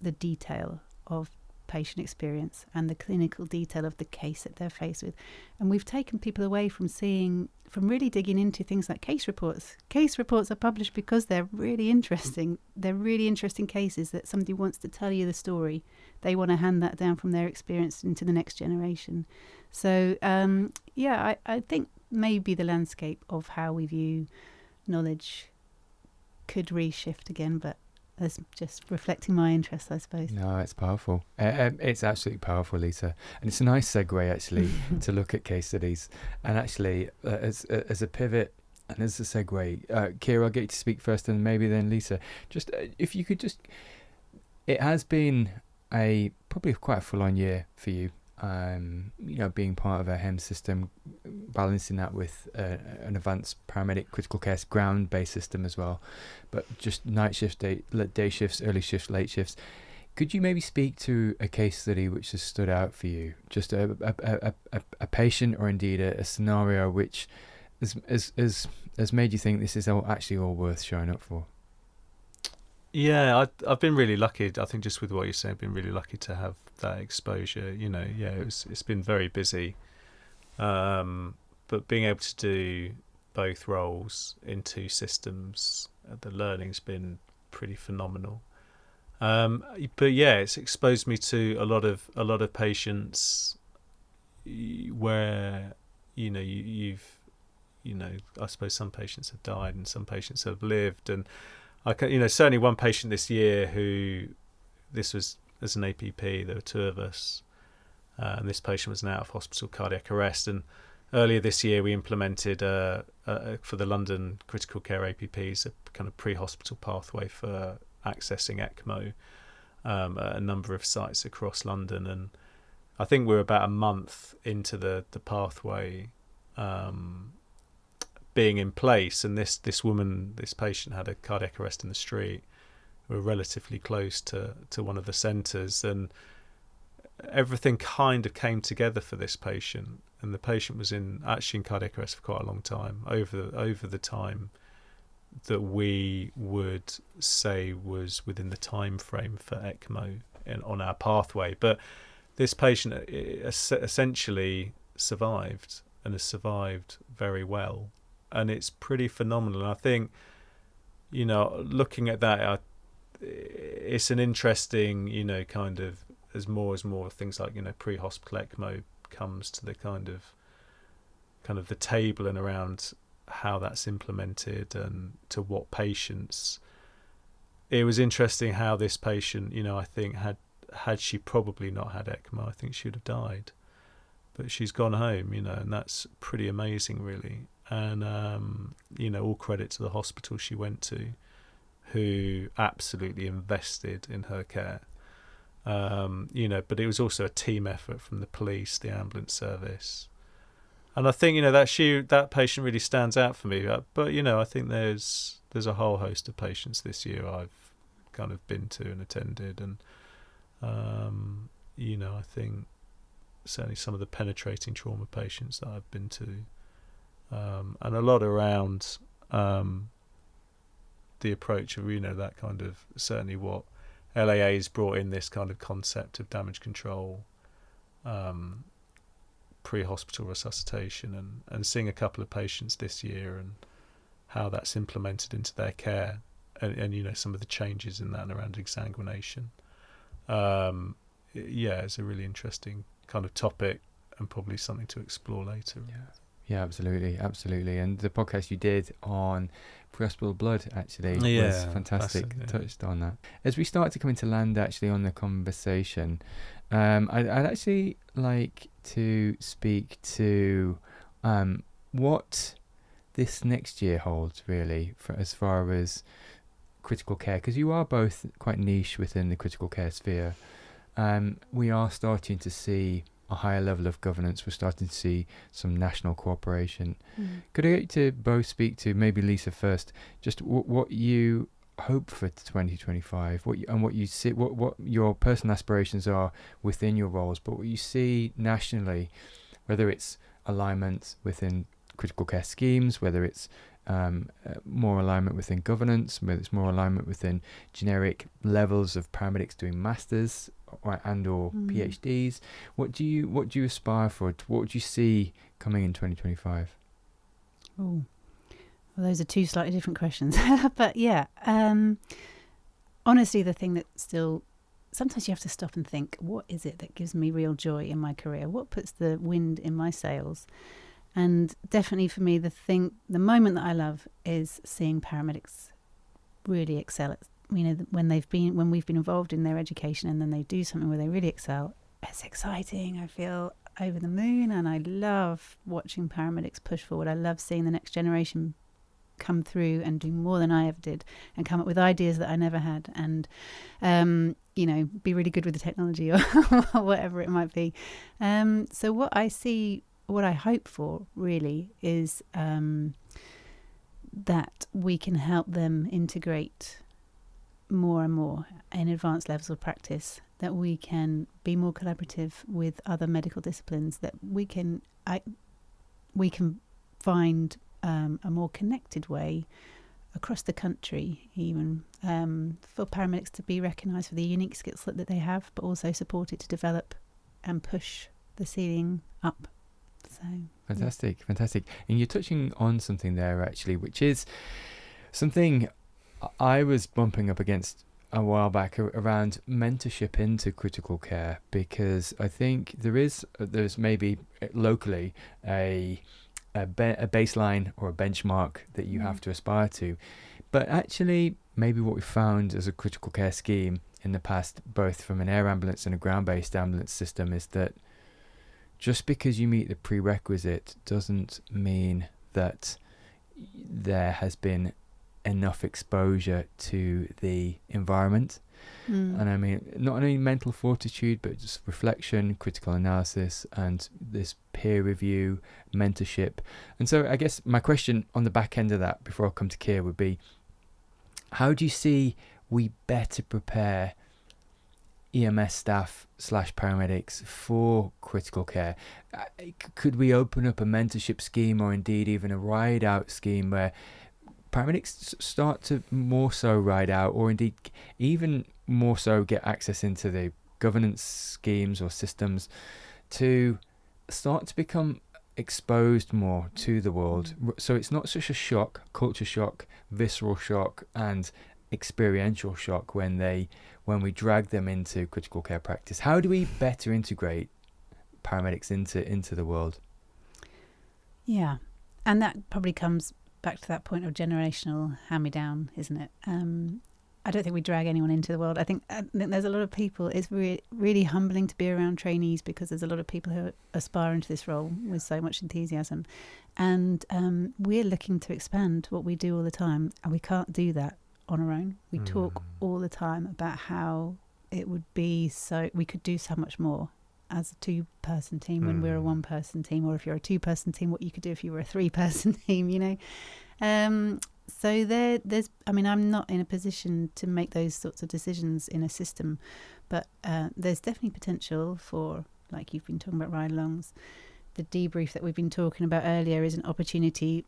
the detail of patient experience and the clinical detail of the case that they're faced with. And we've taken people away from really digging into things like case reports. Case reports are published because they're really interesting. They're really interesting cases that somebody wants to tell you the story. They want to hand that down from their experience into the next generation. So, I think maybe the landscape of how we view knowledge could reshift again, but that's just reflecting my interest, I suppose. No, it's powerful. It's absolutely powerful, Lisa. And it's a nice segue, actually, to look at case studies. And actually, as a pivot and as a segue, Kira, I'll get you to speak first and maybe then Lisa. Just if you could just... It has been probably quite a full-on year for you, being part of a HEM system, balancing that with an advanced paramedic critical care ground-based system as well, but just night shifts, day shifts, early shifts, late shifts. Could you maybe speak to a case study which has stood out for you, just a patient or indeed a scenario which has made you think this is actually all worth showing up for? Yeah, I've been really lucky. I think just with what you're saying, I've been really lucky to have that exposure. It's been very busy, but being able to do both roles in two systems, the learning's been pretty phenomenal. But yeah, it's exposed me to a lot of patients where you've I suppose some patients have died and some patients have lived, and I can, certainly one patient this year who, this was as an APP, there were two of us, and this patient was an out-of-hospital cardiac arrest. And earlier this year, we implemented for the London critical care APPs a kind of pre-hospital pathway for accessing ECMO at a number of sites across London, and I think we're about a month into the pathway being in place, and this patient had a cardiac arrest in the street. We were relatively close to one of the centres, and everything kind of came together for this patient. And the patient was actually in cardiac arrest for quite a long time, over the time that we would say was within the time frame for ECMO on our pathway. But this patient essentially survived, and has survived very well, and it's pretty phenomenal. And I think, looking at that, it's an interesting, kind of, as more things like, pre-hospital ECMO comes to the kind of the table and around how that's implemented and to what patients. It was interesting how this patient, I think had she probably not had ECMO, I think she would have died. But she's gone home, and that's pretty amazing, really. And all credit to the hospital she went to, who absolutely invested in her care. But it was also a team effort from the police, the ambulance service. And I think, that patient really stands out for me. But, I think there's a whole host of patients this year I've kind of been to and attended. And, I think certainly some of the penetrating trauma patients that I've been to, and a lot around the approach of, that kind of, certainly what LAA's brought in, this kind of concept of damage control, pre-hospital resuscitation, and seeing a couple of patients this year and how that's implemented into their care, and some of the changes in that and around exsanguination. It's a really interesting kind of topic, and probably something to explore later. Yeah, absolutely. And the podcast you did on pre-hospital blood actually was fantastic. Touched on that. As we start to come into land actually on the conversation, I'd actually like to speak to what this next year holds, really, for as far as critical care, because you are both quite niche within the critical care sphere. We are starting to see a higher level of governance. We're starting to see some national cooperation. Could I get you to both speak to, maybe Lisa first, just what you hope for 2025, what you see, what your personal aspirations are within your roles, but what you see nationally, whether it's alignment within critical care schemes, whether it's more alignment within governance, whether it's more alignment within generic levels of paramedics doing masters or PhDs. What do you aspire for? What would you see coming in 2025? Oh, well, those are two slightly different questions. But honestly, the thing that still, sometimes you have to stop and think, what is it that gives me real joy in my career? What puts the wind in my sails? And definitely for me, the moment that I love is seeing paramedics really excel at, when we've been involved in their education, and then they do something where they really excel. It's exciting. I feel over the moon, and I love watching paramedics push forward. I love seeing the next generation come through and do more than I ever did, and come up with ideas that I never had, and be really good with the technology or whatever it might be. So what I hope for really is that we can help them integrate more and more in advanced levels of practice, that we can be more collaborative with other medical disciplines, that we can find a more connected way across the country, even for paramedics to be recognised for the unique skill set that they have, but also supported to develop and push the ceiling up. So fantastic. And you're touching on something there actually, which is something I was bumping up against a while back around mentorship into critical care, because I think there's maybe locally a baseline or a benchmark that you have to aspire to, but actually maybe what we found as a critical care scheme in the past, both from an air ambulance and a ground-based ambulance system, is that just because you meet the prerequisite doesn't mean that there has been enough exposure to the environment. And I mean, not only mental fortitude, but just reflection, critical analysis, and this peer review, mentorship. And so I guess my question on the back end of that, before I come to Keir, would be, how do you see we better prepare EMS staff / paramedics for critical care? Could we open up a mentorship scheme, or indeed even a ride out scheme, where paramedics start to more so ride out, or indeed even more so get access into the governance schemes or systems to start to become exposed more to the world, so it's not such a shock, culture shock, visceral shock and experiential shock when we drag them into critical care practice? How do we better integrate paramedics into the world? Yeah, and that probably comes back to that point of generational hand-me-down, isn't it? I don't think we drag anyone into the world. I think there's a lot of people, it's really humbling to be around trainees, because there's a lot of people who aspire into this role with so much enthusiasm. And we're looking to expand what we do all the time, and we can't do that on our own. We talk all the time about how it would be so, we could do so much more as a 2-person team when we're a 1-person team, or if you're a 2-person team, what you could do if you were a 3-person team, you know. So there's, I mean, I'm not in a position to make those sorts of decisions in a system, but there's definitely potential for, like you've been talking about ride-alongs. The debrief that we've been talking about earlier is an opportunity.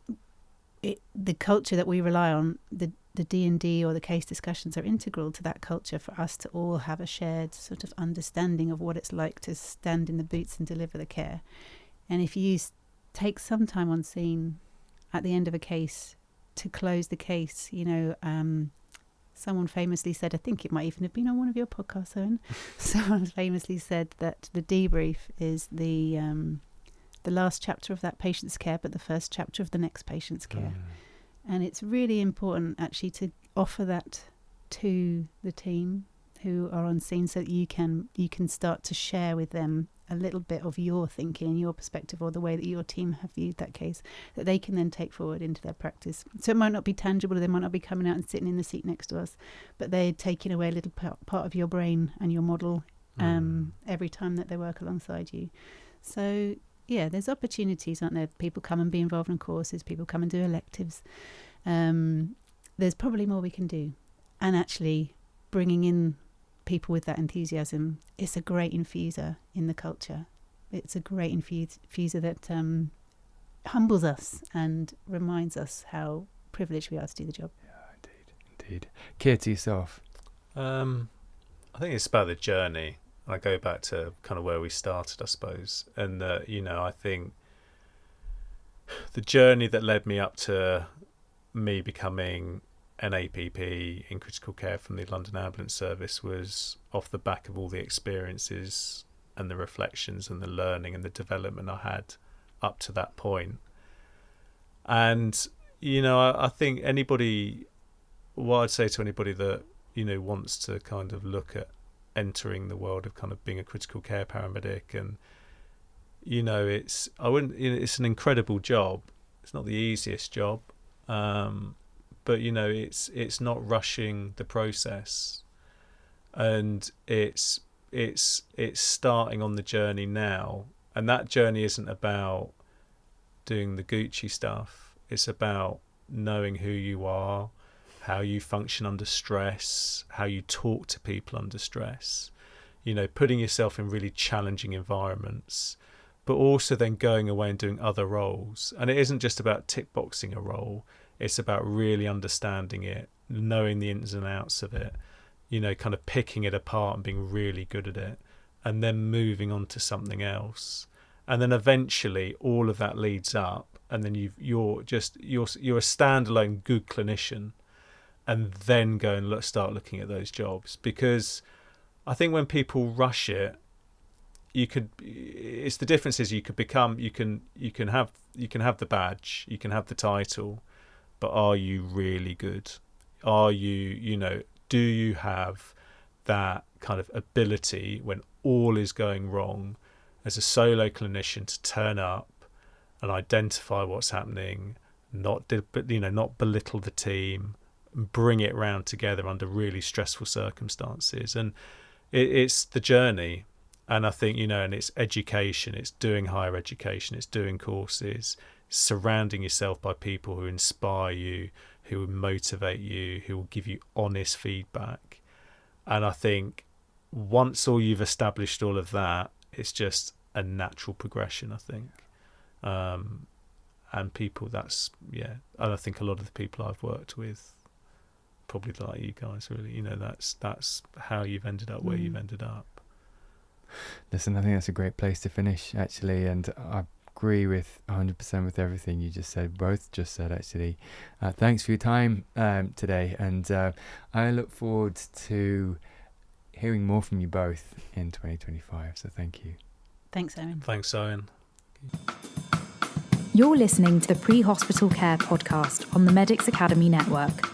The culture that we rely on, the D&D or the case discussions, are integral to that culture for us to all have a shared sort of understanding of what it's like to stand in the boots and deliver the care. And if you take some time on scene at the end of a case to close the case, you know, someone famously said, I think it might even have been on one of your podcasts, Owen, someone famously said that the debrief is the last chapter of that patient's care, but the first chapter of the next patient's care. And it's really important actually to offer that to the team who are on scene, so that you can start to share with them a little bit of your thinking and your perspective, or the way that your team have viewed that case, that they can then take forward into their practice. So it might not be tangible, they might not be coming out and sitting in the seat next to us, but they're taking away a little part of your brain and your model every time that they work alongside you. So yeah, there's opportunities, aren't there? People come and be involved in courses, people come and do electives. There's probably more we can do. And actually bringing in people with that enthusiasm, it's a great infuser in the culture. It's a great infuser that humbles us and reminds us how privileged we are to do the job. Yeah, indeed. Keir, to yourself. I think it's about the journey. I go back to kind of where we started, I suppose. And, you know, I think the journey that led me up to me becoming an APP in critical care from the London Ambulance Service was off the back of all the experiences and the reflections and the learning and the development I had up to that point. And, you know, I think what I'd say to anybody that, you know, wants to kind of look at entering the world of kind of being a critical care paramedic, and, you know, it's an incredible job. It's not the easiest job. But, you know, it's not rushing the process, and it's starting on the journey now. And that journey isn't about doing the Gucci stuff. It's about knowing who you are, how you function under stress, how you talk to people under stress, you know, putting yourself in really challenging environments, but also then going away and doing other roles. And it isn't just about tick boxing a role. It's about really understanding it, knowing the ins and outs of it, you know, kind of picking it apart and being really good at it, and then moving on to something else. And then eventually all of that leads up, and then you're a standalone good clinician, and then go and start looking at those jobs. Because I think when people rush it, it's the difference is you can have the badge, you can have the title, but are you really good? Are you know, do you have that kind of ability when all is going wrong as a solo clinician to turn up and identify what's happening, not belittle the team, bring it round together under really stressful circumstances. And it's the journey. And I think, and it's education, it's doing higher education, it's doing courses, surrounding yourself by people who inspire you, who will motivate you, who will give you honest feedback. And I think once you've established all of that, it's just a natural progression, I think. And people, and I think a lot of the people I've worked with, probably like you guys, really, that's how you've ended up where you've ended up. Listen, I think that's a great place to finish, actually, and I agree with 100% with everything you both just said, actually. Thanks for your time today, and I look forward to hearing more from you both in 2025, so thank you. Thanks, Owen. Thanks, Owen. You're listening to the Pre-Hospital Care podcast on the Medics Academy Network.